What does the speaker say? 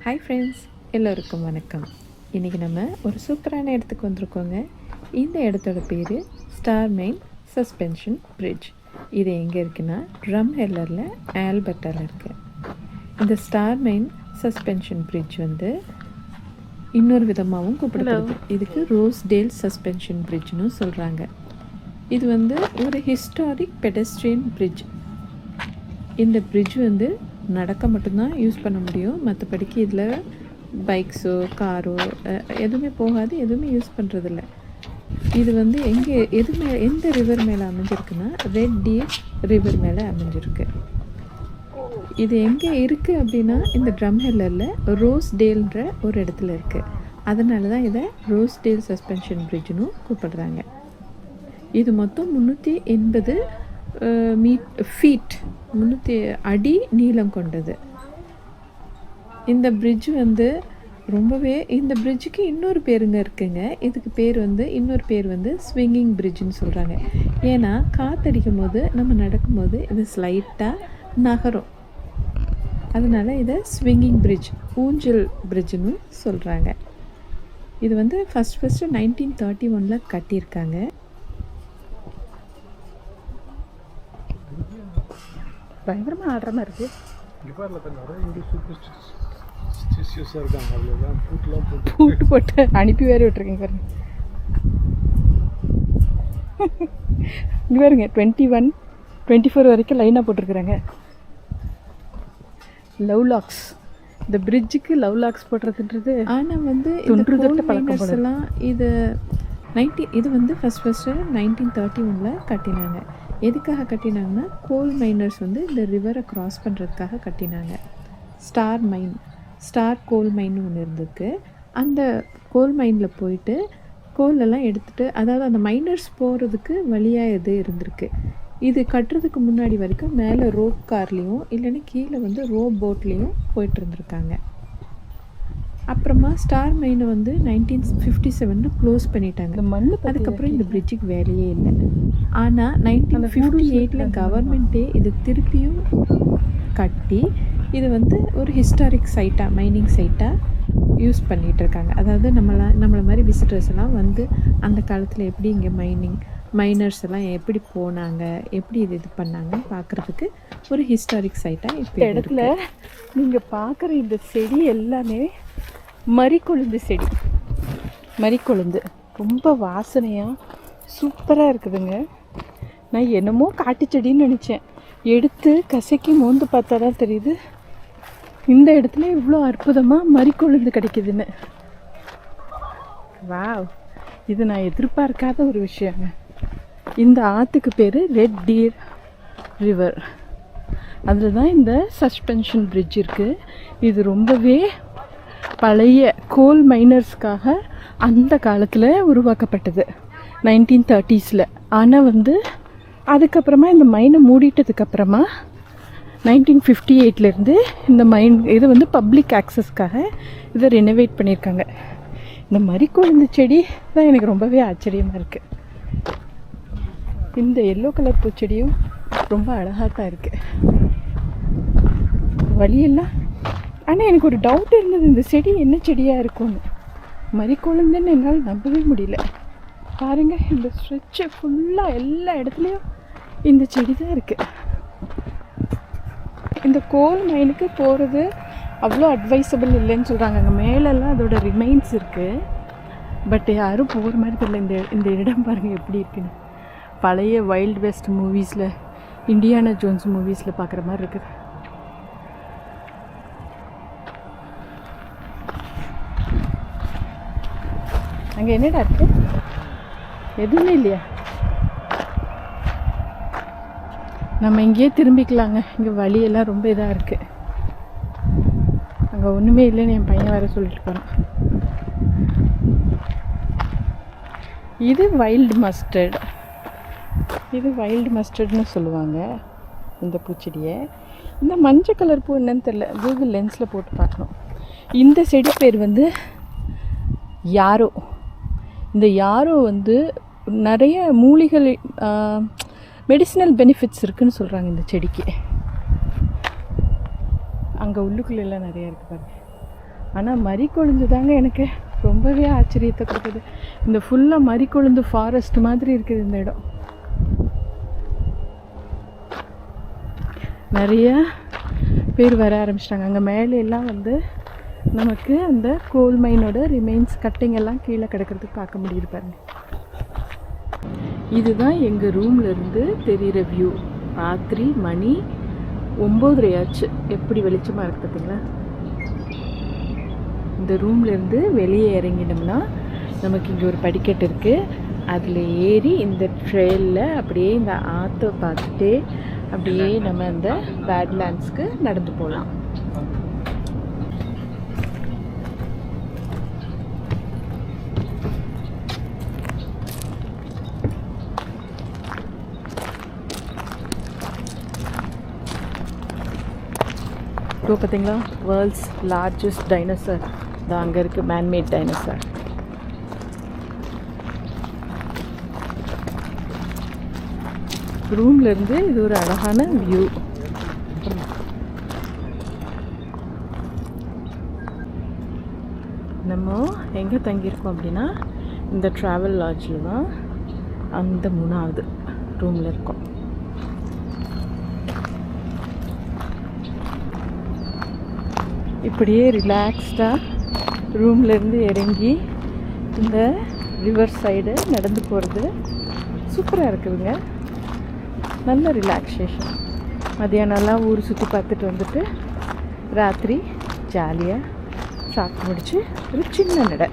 Hi friends, எல்லோருக்கும் வணக்கம். இன்றைக்கி நம்ம ஒரு சூப்பரான இடத்துக்கு வந்திருக்கோங்க. இந்த இடத்தோட பேர் ஸ்டார்மைன் சஸ்பென்ஷன் பிரிட்ஜ். இது எங்கே இருக்குன்னா ட்ரம்ஹெல்லரில் ஆல்பர்ட்டாவில் இருக்குது. இந்த ஸ்டார்மைன் சஸ்பென்ஷன் பிரிட்ஜ் வந்து இன்னொரு விதமாகவும் கூப்பிடப்படுது. இதுக்கு ரோஸ்டேல் சஸ்பென்ஷன் பிரிட்ஜ்னு சொல்கிறாங்க. இது வந்து ஒரு ஹிஸ்டாரிக் பெடஸ்ட்ரியன் பிரிட்ஜ். இந்த பிரிட்ஜ் வந்து நடக்க மட்டும்தான் யூஸ் பண்ண முடியும். மற்றபடிக்கு இதில் பைக்ஸோ காரோ எதுவுமே போகாது, எதுவுமே யூஸ் பண்ணுறதில்ல. இது வந்து எந்த ரிவர் மேலே அமைஞ்சிருக்குன்னா ரெட் டீர் ரிவர் மேலே அமைஞ்சிருக்கு. இது எங்கே இருக்குது அப்படின்னா இந்த ட்ரம்ஹெல்லரில் ரோஸ்டேல்ன்ற ஒரு இடத்துல இருக்குது. அதனால தான் இதை ரோஸ்டேல் சஸ்பென்ஷன் பிரிட்ஜ்னு கூப்பிடுறாங்க. இது மொத்தம் 380 ஃபீட் 300 அடி நீளம் கொண்டது. இந்த பிரிட்ஜ் வந்து இந்த பிரிட்ஜுக்கு இன்னொரு பேருங்க இருக்குங்க. இதுக்கு இன்னொரு பேர் வந்து ஸ்விங்கிங் பிரிட்ஜுன்னு சொல்கிறாங்க. ஏன்னா காற்றடிக்கும் போது நம்ம நடக்கும்போது இது ஸ்லைட்டாக நகரும். அதனால் இதை ஸ்விங்கிங் பிரிட்ஜ், ஊஞ்சல் பிரிட்ஜுன்னு சொல்கிறாங்க. இது வந்து ஃபஸ்ட்டு 1931 கட்டியிருக்காங்க. பயங்கரமாக ஆடுற மாதிரி இருக்குது. பூட்டு போட்டு அனுப்பி வேறு விட்டுருக்கேங்க பாருங்க. இங்கே பாருங்க 21, 24 வரைக்கும் லைனாக போட்டிருக்குறாங்க. லவ் லாக்ஸ், இந்த பிரிட்ஜுக்கு லவ் லாக்ஸ் போடுறதுன்றது ஆனால் வந்து தொன்று பழக்கம். இது வந்து ஃபஸ்ட்டு 1931 கட்டினாங்க. எதுக்காக கட்டினாங்கன்னா கோல் மைனர்ஸ் வந்து இந்த ரிவரை க்ராஸ் பண்ணுறதுக்காக கட்டினாங்க. ஸ்டார் கோல் மைன் ஒன்று இருந்திருக்கு. அந்த கோல் மைனில் போயிட்டு கோலெல்லாம் எடுத்துகிட்டு, அதாவது அந்த மைனர்ஸ் போகிறதுக்கு வழியாக இது இருந்திருக்கு. இது கட்டுறதுக்கு முன்னாடி வரைக்கும் மேலே ரோப் கார்லேயும் இல்லைன்னா கீழே வந்து ரோப் போட்லேயும் போயிட்டு இருந்திருக்காங்க. அப்புறமா ஸ்டார் மைனை வந்து 1957 க்ளோஸ் பண்ணிட்டாங்க. அதுக்கப்புறம் இந்த பிரிட்ஜுக்கு வேலையே இல்லை. ஆனால் 1958 கவர்மெண்ட்டே இது திருப்பியும் கட்டி இது வந்து ஒரு ஹிஸ்டாரிக் சைட்டாக, மைனிங் சைட்டாக யூஸ் பண்ணிகிட்ருக்காங்க. அதாவது நம்மளை மாதிரி விசிட்டர்ஸ் எல்லாம் வந்து அந்த காலத்தில் எப்படி இங்கே மைனர்ஸ் எல்லாம் எப்படி போனாங்க, எப்படி இது பண்ணாங்கன்னு பார்க்குறதுக்கு ஒரு ஹிஸ்டாரிக் சைட்டாக இப்போ இடத்துல நீங்கள் பார்க்குற இந்த செடி எல்லாமே மரிக்கொழுந்து செடி. மரிக்கொழுந்து ரொம்ப வாசனையாக சூப்பராக இருக்குதுங்க. நான் என்னமோ காட்டு செடின்னு நினச்சேன். எடுத்து கசக்கி மோந்து பார்த்தா தான் தெரியுது இந்த இடத்துல இவ்வளோ அற்புதமாக மரிக்கொழுந்து கிடைக்குதுன்னு. வாவ், இது நான் எதிர்பார்க்காத ஒரு விஷயங்க. இந்த ஆற்றுக்கு பேர் ரெட் டீர் ரிவர். அதில் தான் இந்த சஸ்பென்ஷன் பிரிட்ஜ் இருக்குது. இது ரொம்பவே பழைய கோல் மைனர்ஸ்க்காக அந்த காலத்தில் உருவாக்கப்பட்டது 1930s. ஆனால் வந்து அதுக்கப்புறமா இந்த மைனை மூடிட்டதுக்கப்புறமா 1958 இந்த இது வந்து பப்ளிக் ஆக்சஸ்க்காக இதை ரெனோவேட் பண்ணியிருக்காங்க. இந்த மரிக்கொழுந்து செடி தான் எனக்கு ரொம்பவே ஆச்சரியமாக இருக்குது. இந்த எல்லோ கலர் பூச்செடியும் ரொம்ப அழகாக தான் இருக்குது. வழியெல்லாம் ஆனால் எனக்கு ஒரு டவுட் இருந்தது, இந்த செடி என்ன செடியாக இருக்கும்னு. மரிக்கொழுந்துன்னு என்னால் நம்பவே முடியல. பாருங்கள், இந்த ஸ்ட்ரெச்சு ஃபுல்லாக எல்லா இடத்துலையும் இந்த செடி தான் இருக்குது. இந்த கோல் மைனுக்கு போகிறது அவ்வளோ அட்வைசபிள் இல்லைன்னு சொல்கிறாங்க. அங்கே மேலெல்லாம் அதோட ரிமைன்ஸ் இருக்குது. பட் யாரும் போகிற மாதிரி தெரியல. இந்த இடம் பாருங்கள் எப்படி இருக்குன்னு. பழைய வைல்ட் வெஸ்ட் மூவிஸில், இண்டியானா ஜோன்ஸ் மூவிஸில் பார்க்குற மாதிரி இருக்குது. அங்கே என்னடா இருக்கு? எதுவுமே இல்லையா? நம்ம இங்கேயே திரும்பிக்கலாங்க. இங்கே வழியெல்லாம் ரொம்ப இதாக இருக்குது. அங்கே ஒன்றுமே இல்லைன்னு என் பையன் வேறு சொல்லிட்டு போகிறான். இது வைல்டு மஸ்டர்ட். இது வைல்டு மஸ்டர்ட்னு சொல்லுவாங்க இந்த பூச்செடியை. இந்த மஞ்சள் கலர் பூ என்னன்னு தெரில, கூகுள் லென்ஸில் போட்டு பார்க்கணும். இந்த செடி பேர் வந்து யாரோ. இந்த யாரோ வந்து நிறைய மூலிகை மெடிசினல் பெனிஃபிட்ஸ் இருக்குதுன்னு சொல்கிறாங்க இந்த செடிக்கு. அங்கே உள்ளுக்குள்ளெல்லாம் நிறையா இருக்குது பாருங்க. ஆனால் மறிக்கொழுந்து தாங்க எனக்கு ரொம்பவே ஆச்சரியத்தை கொடுக்குது. இந்த ஃபுல்லாக மறிக்கொழுந்து ஃபாரஸ்ட் மாதிரி இருக்குது இந்த இடம். நிறைய பேர் வர ஆரம்பிச்சிட்டாங்க. அங்கே மேலே எல்லாம் வந்து நமக்கு அந்த கோல் மைனோட ரிமைன்ஸ் கட்டிங் எல்லாம் கீழே கிடக்கிறதுக்கு பார்க்க முடியுது பாருங்க. இதுதான் எங்கள் ரூம்லேருந்து தெரிகிற வியூ. ராத்திரி மணி 9:30 ஆச்சு. எப்படி வெளிச்சமாக இருக்குது பார்த்தீங்களா? இந்த ரூம்லேருந்து வெளியே இறங்கினோம்னா நமக்கு இங்கே ஒரு படிக்கட்டு இருக்குது. அதில் ஏறி இந்த ட்ரெயிலில் அப்படியே இந்த ஆற்றை பார்த்துட்டே அப்படியே நம்ம அந்த பேட்லேண்ட்ஸ்க்கு நடந்து போகலாம். இப்போ பார்த்தீங்களா, வேர்ல்ட்ஸ் லார்ஜஸ்ட் டைனோசர் தான் அங்கே இருக்குது, மேன்மேட் டைனோசர். ரூம்லேருந்து இது ஒரு அழகான வியூ. நம்ம எங்கே தங்கியிருக்கோம் அப்படின்னா இந்த ட்ராவல் லாட்ஜில் தான் அந்த 3வது ரூமில் இருக்கோம். இப்படியே ரிலாக்ஸ்டாக ரூம்லேருந்து இறங்கி இந்த ரிவர் சைடு நடந்து போகிறது சூப்பராக இருக்குதுங்க. நல்ல ரிலாக்ஸேஷன். மதியானம்லாம் ஊர் சுற்றி பார்த்துட்டு வந்துட்டு ராத்திரி ஜாலியாக சாப்பிட்டு முடிச்சு ஒரு சின்ன நடை.